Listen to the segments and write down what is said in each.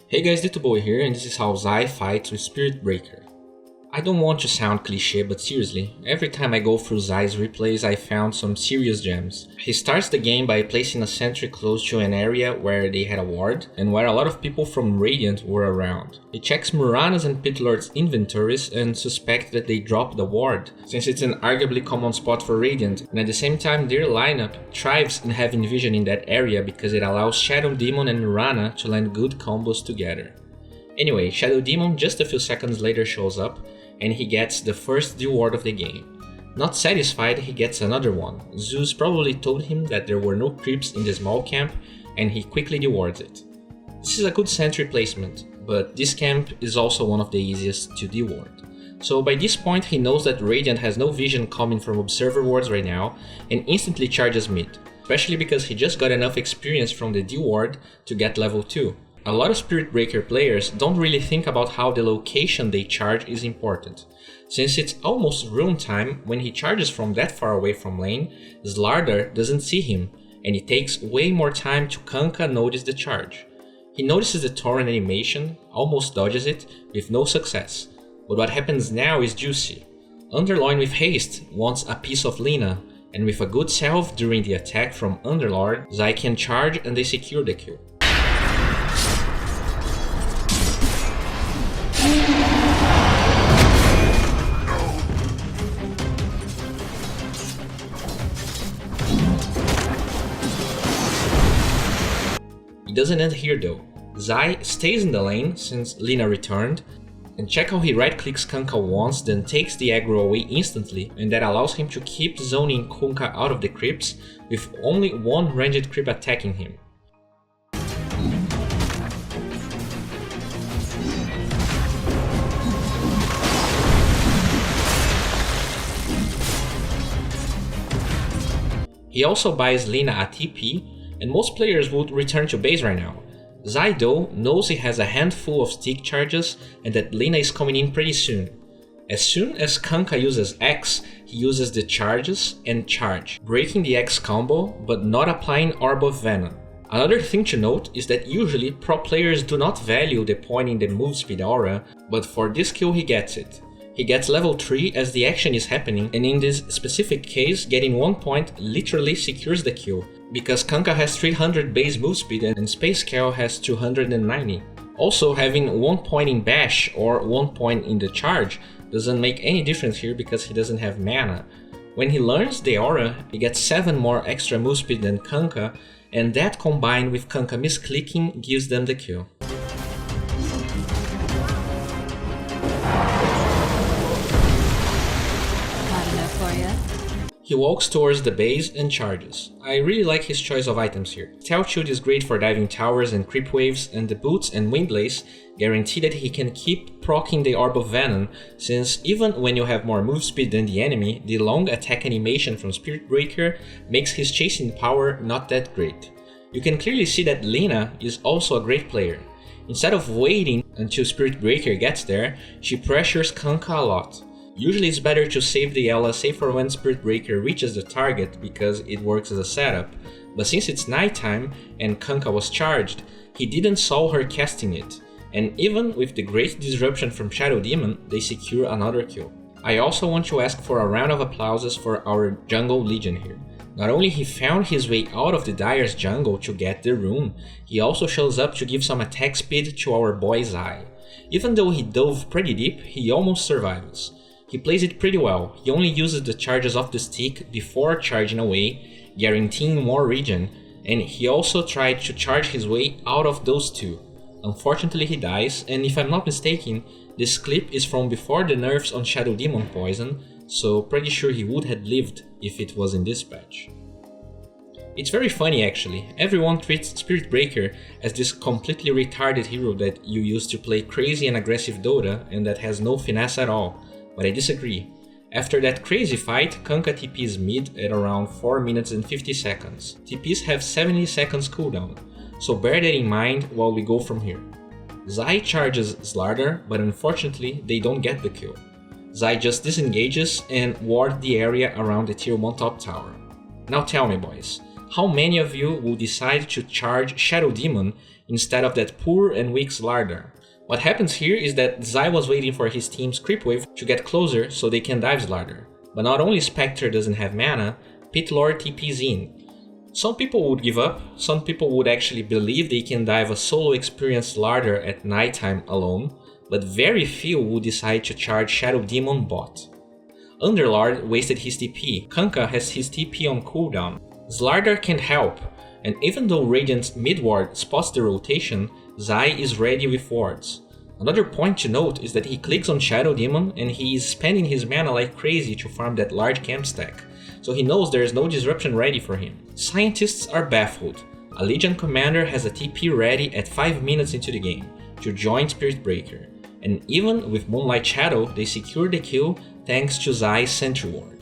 Hey guys, D.Bowie here, and this is how Zai fights with Spirit Breaker. I don't want to sound cliché, but seriously, every time I go through Zai's replays I found some serious gems. He starts the game by placing a sentry close to an area where they had a ward, and where a lot of people from Radiant were around. He checks Murana's and Pit Lord's inventories and suspects that they dropped the ward, since it's an arguably common spot for Radiant, and at the same time their lineup thrives in having vision in that area because it allows Shadow Demon and Murana to land good combos together. Anyway, Shadow Demon just a few seconds later shows up, and he gets the first D-ward of the game. Not satisfied, he gets another one. Zeus probably told him that there were no creeps in the small camp, and he quickly D-wards it. This is a good sentry placement, but this camp is also one of the easiest to D-ward. So by this point he knows that Radiant has no vision coming from observer wards right now, and instantly charges mid, especially because he just got enough experience from the D-ward to get level 2. A lot of Spirit Breaker players don't really think about how the location they charge is important. Since it's almost room time, when he charges from that far away from lane, Slardar doesn't see him, and it takes way more time to Kanka notice the charge. He notices the torrent animation, almost dodges it, with no success. But what happens now is juicy. Underlord with haste wants a piece of Lina, and with a good salve during the attack from Underlord, Zai can charge and they secure the kill. It doesn't end here though. Zai stays in the lane since Lina returned, and check how he right clicks Kanka once, then takes the aggro away instantly, and that allows him to keep zoning Kunkka out of the creeps with only one ranged creep attacking him. He also buys Lina a TP, and most players would return to base right now. Zai though knows he has a handful of stick charges and that Lina is coming in pretty soon. As soon as Kanka uses X, he uses the charges and charge, breaking the X combo but not applying Orb of Venom. Another thing to note is that usually pro players do not value the point in the move speed aura, but for this kill he gets it. He gets level 3 as the action is happening, and in this specific case getting 1 point literally secures the kill, because Kanka has 300 base move speed and Space Cow has 290. Also, having 1 point in bash or 1 point in the charge doesn't make any difference here because he doesn't have mana. When he learns the aura, he gets 7 more extra move speed than Kanka, and that combined with Kanka misclicking gives them the kill. He walks towards the base and charges. I really like his choice of items here. Stealth Shield is great for diving towers and creep waves, and the boots and windlace guarantee that he can keep proccing the Orb of Venom, since even when you have more move speed than the enemy, the long attack animation from Spirit Breaker makes his chasing power not that great. You can clearly see that Lina is also a great player. Instead of waiting until Spirit Breaker gets there, she pressures Kanka a lot. Usually it's better to save the Ela for when Spirit Breaker reaches the target because it works as a setup, but since it's nighttime and Kanka was charged, he didn't saw her casting it, and even with the great disruption from Shadow Demon, they secure another kill. I also want to ask for a round of applauses for our jungle Legion here. Not only he found his way out of the Dire's jungle to get the rune, he also shows up to give some attack speed to our boy Zai. Even though he dove pretty deep, he almost survives. He plays it pretty well. He only uses the charges of the stick before charging away, guaranteeing more regen, and he also tried to charge his way out of those two. Unfortunately he dies, and if I'm not mistaken, this clip is from before the nerfs on Shadow Demon poison, so pretty sure he would have lived if it was in this patch. It's very funny actually. Everyone treats Spirit Breaker as this completely retarded hero that you use to play crazy and aggressive Dota and that has no finesse at all. But I disagree. After that crazy fight, Kanka TPs mid at around 4 minutes and 50 seconds. TPs have 70 seconds cooldown, so bear that in mind while we go from here. Zai charges Slardar, but unfortunately they don't get the kill. Zai just disengages and wards the area around the tier 1 top tower. Now tell me boys, How many of you will decide to charge Shadow Demon instead of that poor and weak Slardar? What happens here is that Zai was waiting for his team's creep wave to get closer so they can dive Slardar. But not only Spectre doesn't have mana, Pit Lord TPs in. Some people would give up, some people would actually believe they can dive a solo experienced Slardar at nighttime alone, but very few would decide to charge Shadow Demon bot. Underlord wasted his TP, Kunkka has his TP on cooldown. Slardar can help, and even though Radiant's mid-ward spots the rotation, Zai is ready with wards. Another point to note is that he clicks on Shadow Demon and he is spending his mana like crazy to farm that large camp stack, so he knows there is no disruption ready for him. Scientists are baffled. A Legion commander has a TP ready at 5 minutes into the game to join Spirit Breaker, and even with Moonlight Shadow they secure the kill thanks to Zai's Sentry Ward.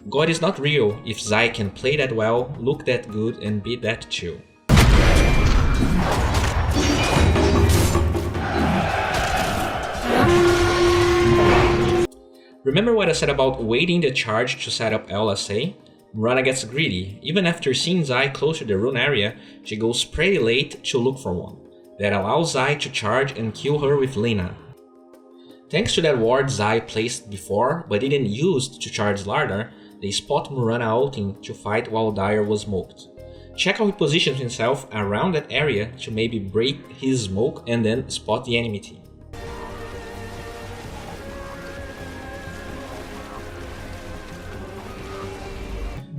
God is not real if Zai can play that well, look that good and be that chill. Remember what I said about waiting the charge to set up LSA? Mirana gets greedy. Even after seeing Zai close to the rune area, she goes pretty late to look for one. That allows Zai to charge and kill her with Lina. Thanks to that ward Zai placed before but didn't use to charge Slardar, they spot Mirana ulting to fight while Dire was smoked. Check how he positions himself around that area to maybe break his smoke and then spot the enemy team.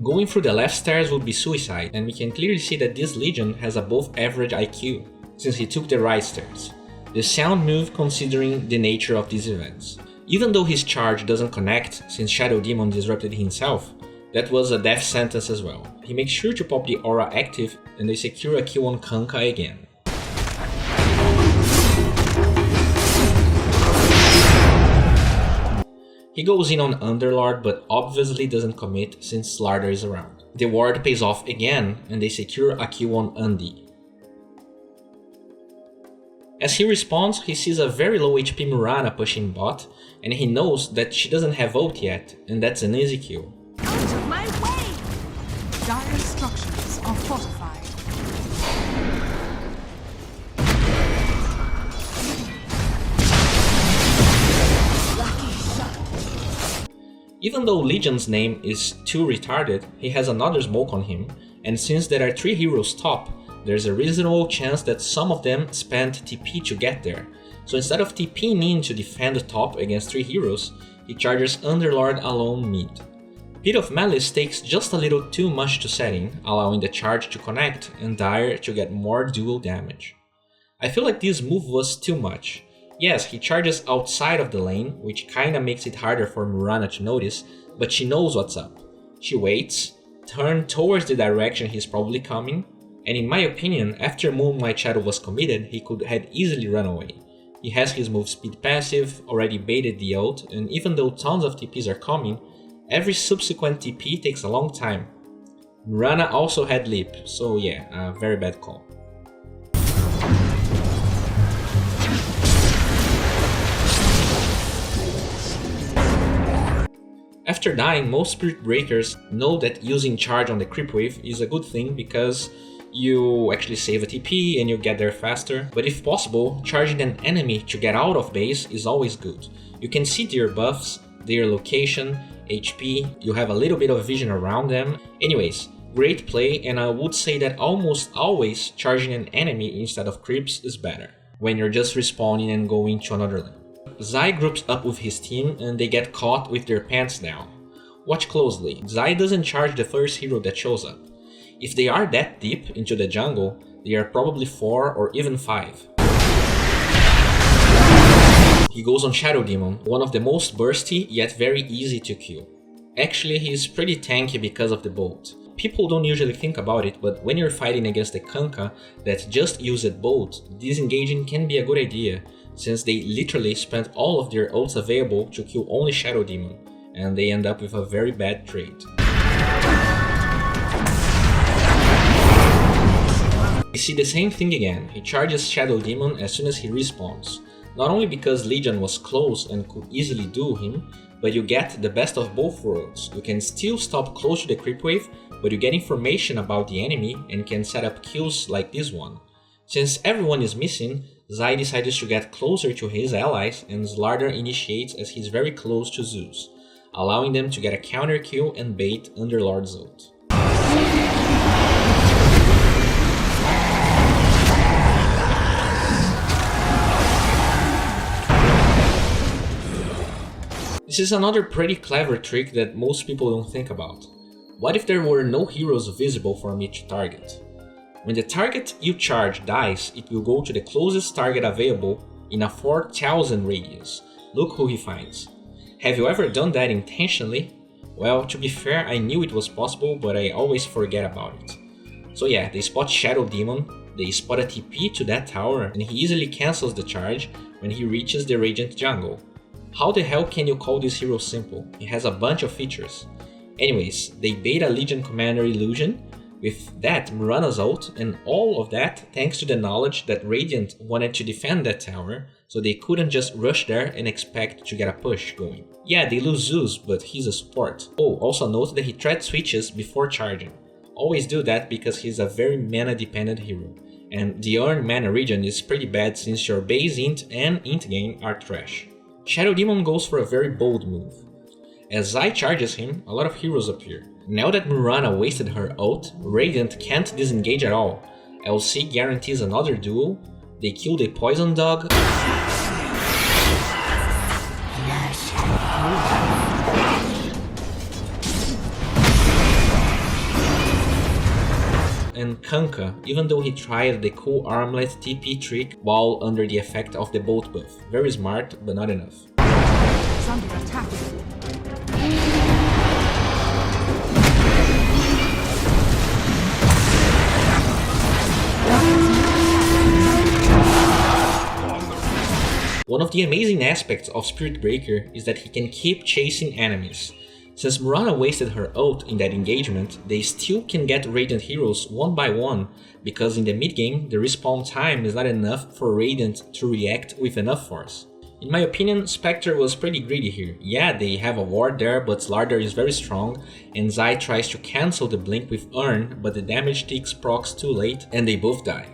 Going through the left stairs would be suicide, and we can clearly see that this Legion has above average IQ, since he took the right stairs. The sound move considering the nature of these events. Even though his charge doesn't connect since Shadow Demon disrupted himself, that was a death sentence as well. He makes sure to pop the aura active and they secure a kill on Kunkka again. He goes in on Underlord but obviously doesn't commit since Slardar is around. The ward pays off again and they secure a kill on Undi. As he responds, he sees a very low HP Mirana pushing bot, and he knows that she doesn't have ult yet, and that's an easy kill. Out of my way! Dire structures are fortified. Even though Legion's name is too retarded, he has another smoke on him, and since there are 3 heroes top, there's a reasonable chance that some of them spent TP to get there, so instead of TPing in to defend the top against 3 heroes, he charges Underlord alone mid. Pit of Malice takes just a little too much to setting, allowing the charge to connect and Dire to get more dual damage. I feel like this move was too much. Yes, he charges outside of the lane, which kinda makes it harder for Mirana to notice, but she knows what's up. She waits, turns towards the direction he's probably coming, and in my opinion, after Moonlight Shadow was committed, he could have easily run away. He has his move speed passive, already baited the ult, and even though tons of TPs are coming, every subsequent TP takes a long time. Mirana also had leap, so yeah, a very bad call. After dying, most Spirit Breakers know that using charge on the creep wave is a good thing because you actually save a TP and you get there faster, but if possible, charging an enemy to get out of base is always good. You can see their buffs, their location, HP, you have a little bit of vision around them. Anyways, great play, and I would say that almost always charging an enemy instead of creeps is better, when you're just respawning and going to another lane. Zai groups up with his team and they get caught with their pants down. Watch closely, Zai doesn't charge the first hero that shows up. If they are that deep into the jungle, they are probably 4 or even 5. He goes on Shadow Demon, one of the most bursty yet very easy to kill. Actually, he is pretty tanky because of the bolt. People don't usually think about it, but when you're fighting against a Kunkka that just used bolt, disengaging can be a good idea, since they literally spent all of their ults available to kill only Shadow Demon, and they end up with a very bad trade. We see the same thing again, he charges Shadow Demon as soon as he respawns. Not only because Legion was close and could easily do him, but you get the best of both worlds. You can still stop close to the creep wave, but you get information about the enemy and can set up kills like this one. Since everyone is missing, Zai decides to get closer to his allies and Slardar initiates as he's very close to Zeus, allowing them to get a counter kill and bait Underlord's ult. This is another pretty clever trick that most people don't think about. What if there were no heroes visible for me to target? When the target you charge dies, it will go to the closest target available in a 4000 radius. Look who he finds. Have you ever done that intentionally? Well, to be fair, I knew it was possible, but I always forget about it. So yeah, they spot Shadow Demon, they spot a TP to that tower, and he easily cancels the charge when he reaches the Radiant jungle. How the hell can you call this hero simple? He has a bunch of features. Anyways, they bait a Legion Commander illusion, with that Mirana's ult, and all of that thanks to the knowledge that Radiant wanted to defend that tower, so they couldn't just rush there and expect to get a push going. Yeah, they lose Zeus, but he's a support. Oh, also note that he thread switches before charging. Always do that because he's a very mana dependent hero, and the earned mana regen is pretty bad since your base int and int gain are trash. Shadow Demon goes for a very bold move. As Zai charges him, a lot of heroes appear. Now that Mirana wasted her ult, Radiant can't disengage at all. LC guarantees another duel, they kill the Poison Dog, and Kanka, even though he tried the cool armlet TP trick while under the effect of the bolt buff. Very smart, but not enough. It's under attack. One of the amazing aspects of Spirit Breaker is that he can keep chasing enemies. Since Mirana wasted her ult in that engagement, they still can get Radiant heroes one by one, because in the mid game the respawn time is not enough for Radiant to react with enough force. In my opinion, Spectre was pretty greedy here. Yeah, they have a ward there, but Slardar is very strong, and Zai tries to cancel the blink with Earn, but the damage ticks procs too late, and they both die.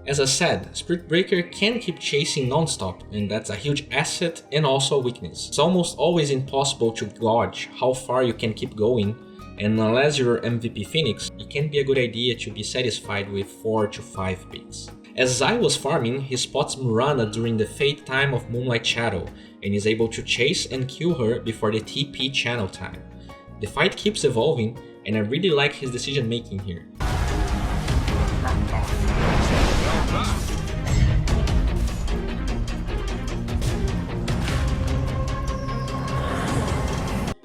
As I said, Spirit Breaker can keep chasing non-stop, and that's a huge asset and also a weakness. It's almost always impossible to gauge how far you can keep going, and unless you're MVP Phoenix, it can be a good idea to be satisfied with 4 to 5 picks. As Zai was farming, he spots Mirana during the fade time of Moonlight Shadow, and is able to chase and kill her before the TP channel time. The fight keeps evolving, and I really like his decision making here.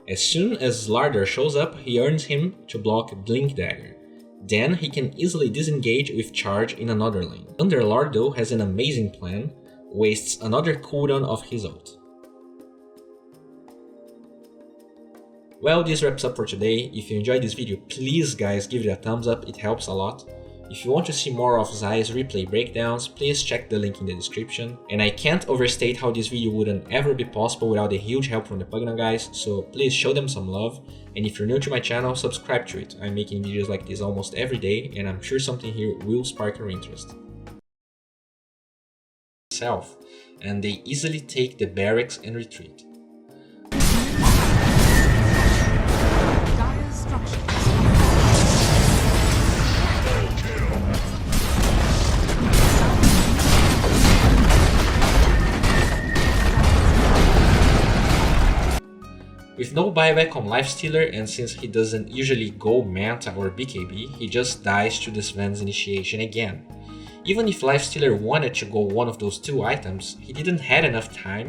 As soon as Slardar shows up, he earns him to block Blink Dagger. Then he can easily disengage with charge in another lane. Underlord though has an amazing plan, wastes another cooldown of his ult. Well, this wraps up for today. If you enjoyed this video, please guys give it a thumbs up, it helps a lot. If you want to see more of Zai's replay breakdowns, please check the link in the description. And I can't overstate how this video wouldn't ever be possible without the huge help from the PVGNA guys, so please show them some love. And if you're new to my channel, subscribe to it. I'm making videos like this almost every day, and I'm sure something here will spark your interest. And they easily take the barracks and retreat. Dire structures. With no buyback on Lifestealer, and since he doesn't usually go Manta or BKB, he just dies to the Sven's initiation again. Even if Lifestealer wanted to go one of those two items, he didn't have enough time,